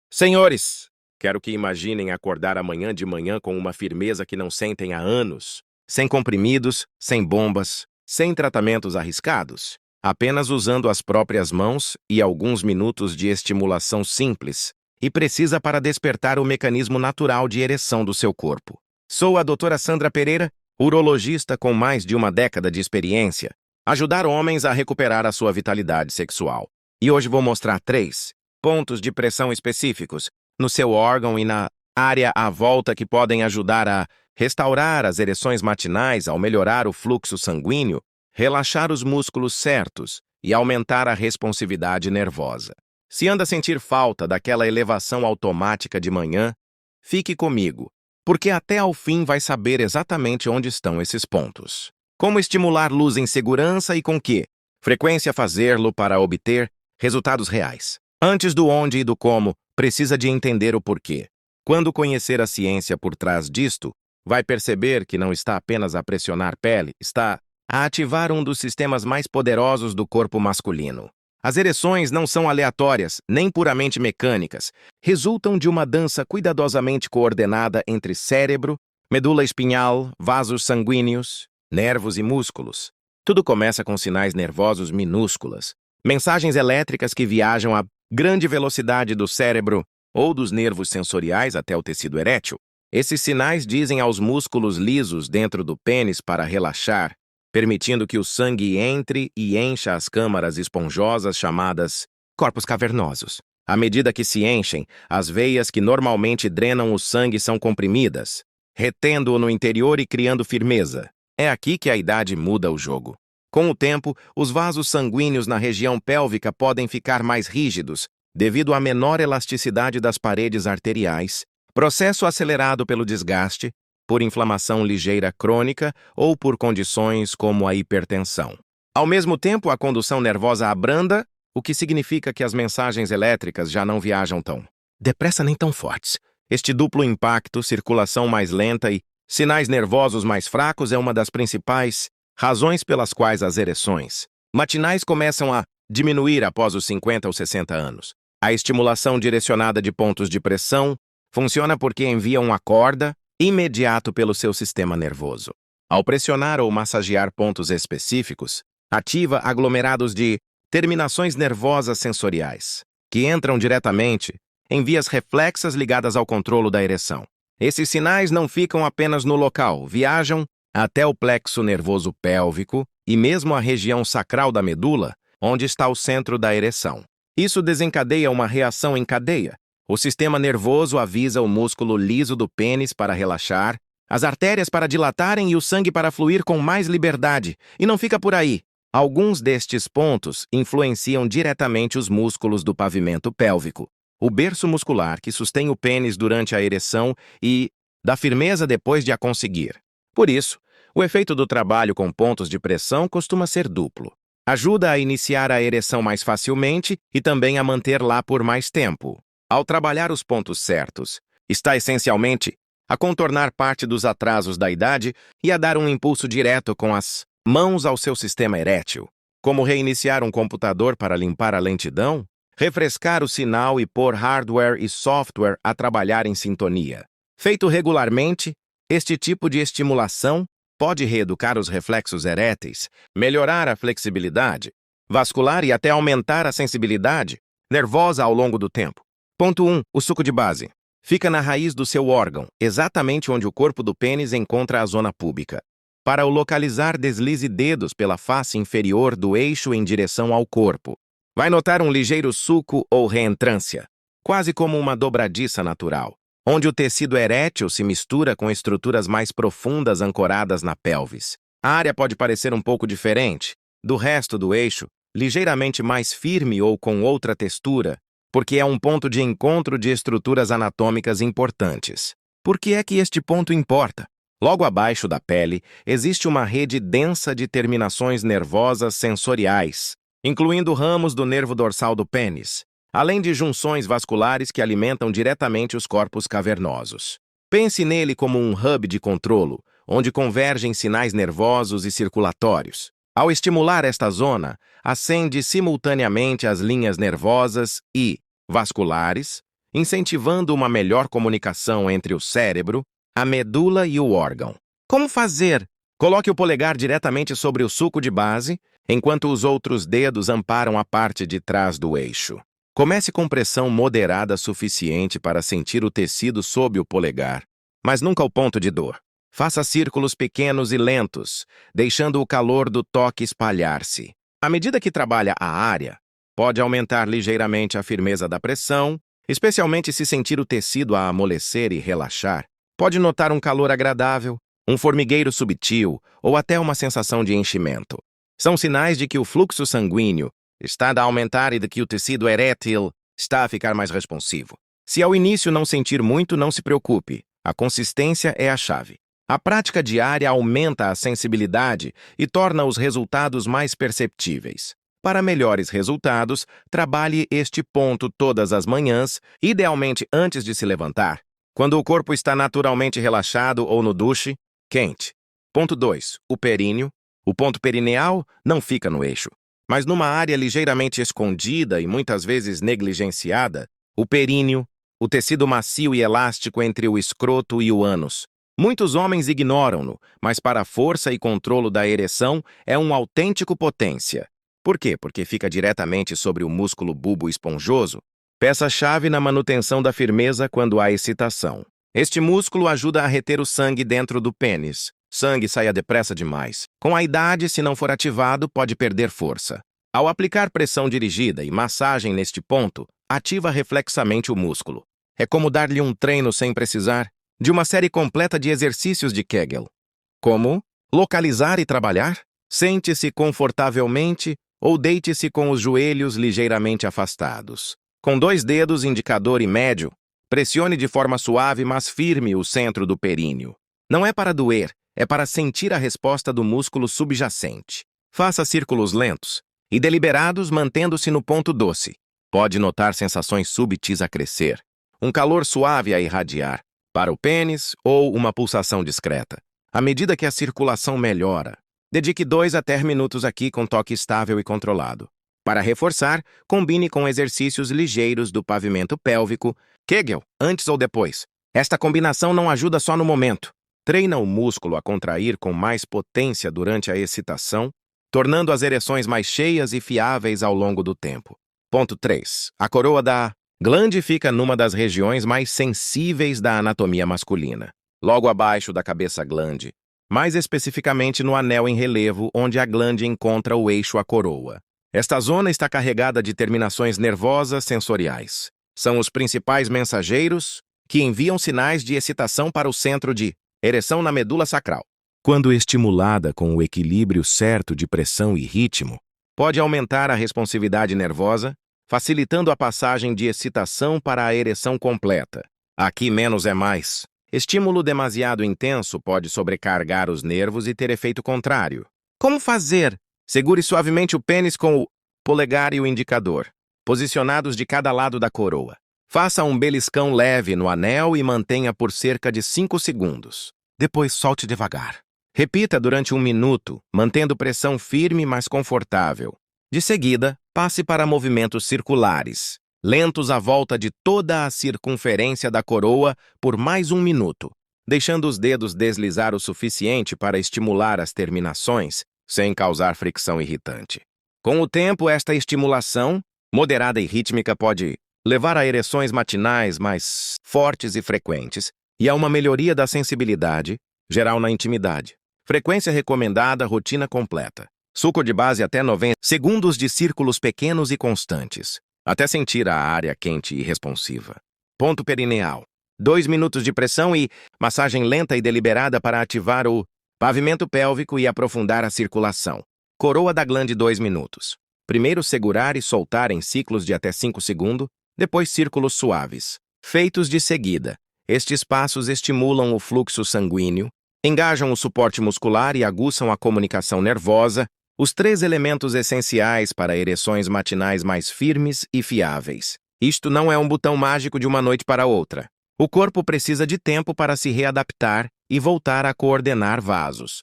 Senhores, quero que imaginem acordar amanhã de manhã com uma firmeza que não sentem há anos, sem comprimidos, sem bombas, sem tratamentos arriscados, apenas usando as próprias mãos e alguns minutos de estimulação simples e precisa para despertar o mecanismo natural de ereção do seu corpo. Sou a doutora Sandra Pereira, urologista com mais de uma década de experiência, ajudar homens a recuperar a sua vitalidade sexual. E hoje vou mostrar 3 pontos de pressão específicos no seu órgão e na área à volta que podem ajudar a restaurar as ereções matinais, ao melhorar o fluxo sanguíneo, relaxar os músculos certos e aumentar a responsividade nervosa. Se anda a sentir falta daquela elevação automática de manhã, fique comigo, porque até ao fim vai saber exatamente onde estão esses pontos. Como estimular luz em segurança e com que frequência fazê-lo para obter resultados reais. Antes do onde e do como, precisa de entender o porquê. Quando conhecer a ciência por trás disto, vai perceber que não está apenas a pressionar pele, está a ativar um dos sistemas mais poderosos do corpo masculino. As ereções não são aleatórias, nem puramente mecânicas. Resultam de uma dança cuidadosamente coordenada entre cérebro, medula espinhal, vasos sanguíneos, nervos e músculos. Tudo começa com sinais nervosos minúsculas, mensagens elétricas que viajam a grande velocidade do cérebro ou dos nervos sensoriais até o tecido erétil. Esses sinais dizem aos músculos lisos dentro do pênis para relaxar, permitindo que o sangue entre e encha as câmaras esponjosas chamadas corpos cavernosos. À medida que se enchem, as veias que normalmente drenam o sangue são comprimidas, retendo-o no interior e criando firmeza. É aqui que a idade muda o jogo. Com o tempo, os vasos sanguíneos na região pélvica podem ficar mais rígidos, devido à menor elasticidade das paredes arteriais, processo acelerado pelo desgaste, por inflamação ligeira crônica ou por condições como a hipertensão. Ao mesmo tempo, a condução nervosa abranda, o que significa que as mensagens elétricas já não viajam tão depressa nem tão fortes. Este duplo impacto, circulação mais lenta e sinais nervosos mais fracos é uma das principais razões pelas quais as ereções matinais começam a diminuir após os 50 ou 60 anos. A estimulação direcionada de pontos de pressão funciona porque envia uma corda imediato pelo seu sistema nervoso. Ao pressionar ou massagear pontos específicos, ativa aglomerados de terminações nervosas sensoriais, que entram diretamente em vias reflexas ligadas ao controlo da ereção. Esses sinais não ficam apenas no local, viajam até o plexo nervoso pélvico e mesmo a região sacral da medula, onde está o centro da ereção. Isso desencadeia uma reação em cadeia. O sistema nervoso avisa o músculo liso do pênis para relaxar, as artérias para dilatarem e o sangue para fluir com mais liberdade. E não fica por aí. Alguns destes pontos influenciam diretamente os músculos do pavimento pélvico, o berço muscular que sustém o pênis durante a ereção e dá firmeza depois de a conseguir. Por isso, o efeito do trabalho com pontos de pressão costuma ser duplo. Ajuda a iniciar a ereção mais facilmente e também a manter lá por mais tempo. Ao trabalhar os pontos certos, está essencialmente a contornar parte dos atrasos da idade e a dar um impulso direto com as mãos ao seu sistema erétil, como reiniciar um computador para limpar a lentidão, refrescar o sinal e pôr hardware e software a trabalhar em sintonia. Feito regularmente, este tipo de estimulação pode reeducar os reflexos eréteis, melhorar a flexibilidade vascular e até aumentar a sensibilidade nervosa ao longo do tempo. Ponto 1. O suco de base. Fica na raiz do seu órgão, exatamente onde o corpo do pênis encontra a zona púbica. Para o localizar, deslize dedos pela face inferior do eixo em direção ao corpo. Vai notar um ligeiro suco ou reentrância, quase como uma dobradiça natural, onde o tecido erétil se mistura com estruturas mais profundas ancoradas na pelvis. A área pode parecer um pouco diferente do resto do eixo, ligeiramente mais firme ou com outra textura, porque é um ponto de encontro de estruturas anatômicas importantes. Por que é que este ponto importa? Logo abaixo da pele, existe uma rede densa de terminações nervosas sensoriais, incluindo ramos do nervo dorsal do pênis, além de junções vasculares que alimentam diretamente os corpos cavernosos. Pense nele como um hub de controlo, onde convergem sinais nervosos e circulatórios. Ao estimular esta zona, acende simultaneamente as linhas nervosas e vasculares, incentivando uma melhor comunicação entre o cérebro, a medula e o órgão. Como fazer? Coloque o polegar diretamente sobre o sulco de base, enquanto os outros dedos amparam a parte de trás do eixo. Comece com pressão moderada suficiente para sentir o tecido sob o polegar, mas nunca ao ponto de dor. Faça círculos pequenos e lentos, deixando o calor do toque espalhar-se. À medida que trabalha a área, pode aumentar ligeiramente a firmeza da pressão, especialmente se sentir o tecido a amolecer e relaxar. Pode notar um calor agradável, um formigueiro subtil ou até uma sensação de enchimento. São sinais de que o fluxo sanguíneo está a aumentar e de que o tecido erétil está a ficar mais responsivo. Se ao início não sentir muito, não se preocupe. A consistência é a chave. A prática diária aumenta a sensibilidade e torna os resultados mais perceptíveis. Para melhores resultados, trabalhe este ponto todas as manhãs, idealmente antes de se levantar, quando o corpo está naturalmente relaxado ou no duche quente. Ponto 2. O períneo. O ponto perineal não fica no eixo, mas numa área ligeiramente escondida e muitas vezes negligenciada, o períneo, o tecido macio e elástico entre o escroto e o ânus. Muitos homens ignoram-no, mas para a força e controlo da ereção é um autêntico potência. Por quê? Porque fica diretamente sobre o músculo bulbo esponjoso, peça-chave na manutenção da firmeza quando há excitação. Este músculo ajuda a reter o sangue dentro do pênis. Sangue saia depressa demais. Com a idade, se não for ativado, pode perder força. Ao aplicar pressão dirigida e massagem neste ponto, ativa reflexamente o músculo. É como dar-lhe um treino sem precisar de uma série completa de exercícios de Kegel. Como? Localizar e trabalhar? Sente-se confortavelmente ou deite-se com os joelhos ligeiramente afastados. Com 2 dedos, indicador e médio, pressione de forma suave, mas firme o centro do períneo. Não é para doer, é para sentir a resposta do músculo subjacente. Faça círculos lentos e deliberados, mantendo-se no ponto doce. Pode notar sensações súbitas a crescer, um calor suave a irradiar para o pênis ou uma pulsação discreta. À medida que a circulação melhora, dedique 2 a 10 minutos aqui com toque estável e controlado. Para reforçar, combine com exercícios ligeiros do pavimento pélvico, Kegel, antes ou depois. Esta combinação não ajuda só no momento. Treina o músculo a contrair com mais potência durante a excitação, tornando as ereções mais cheias e fiáveis ao longo do tempo. Ponto 3. A coroa da glande fica numa das regiões mais sensíveis da anatomia masculina, logo abaixo da cabeça glande, mais especificamente no anel em relevo, onde a glande encontra o eixo a coroa. Esta zona está carregada de terminações nervosas sensoriais. São os principais mensageiros que enviam sinais de excitação para o centro de ereção na medula sacral. Quando estimulada com o equilíbrio certo de pressão e ritmo, pode aumentar a responsividade nervosa, facilitando a passagem de excitação para a ereção completa. Aqui menos é mais. Estímulo demasiado intenso pode sobrecarregar os nervos e ter efeito contrário. Como fazer? Segure suavemente o pênis com o polegar e o indicador, posicionados de cada lado da coroa. Faça um beliscão leve no anel e mantenha por cerca de 5 segundos. Depois solte devagar. Repita durante 1 minuto, mantendo pressão firme mas confortável. De seguida, passe para movimentos circulares, lentos à volta de toda a circunferência da coroa por mais 1 minuto, deixando os dedos deslizar o suficiente para estimular as terminações, sem causar fricção irritante. Com o tempo, esta estimulação, moderada e rítmica, pode levar a ereções matinais mais fortes e frequentes e a uma melhoria da sensibilidade geral na intimidade. Frequência recomendada, rotina completa. Suco de base até 90 segundos de círculos pequenos e constantes, até sentir a área quente e responsiva. Ponto perineal. 2 minutos de pressão e massagem lenta e deliberada para ativar o pavimento pélvico e aprofundar a circulação. Coroa da glande 2 minutos. Primeiro segurar e soltar em ciclos de até 5 segundos, depois círculos suaves. Feitos de seguida, estes passos estimulam o fluxo sanguíneo, engajam o suporte muscular e aguçam a comunicação nervosa, os 3 elementos essenciais para ereções matinais mais firmes e fiáveis. Isto não é um botão mágico de uma noite para outra. O corpo precisa de tempo para se readaptar e voltar a coordenar vasos.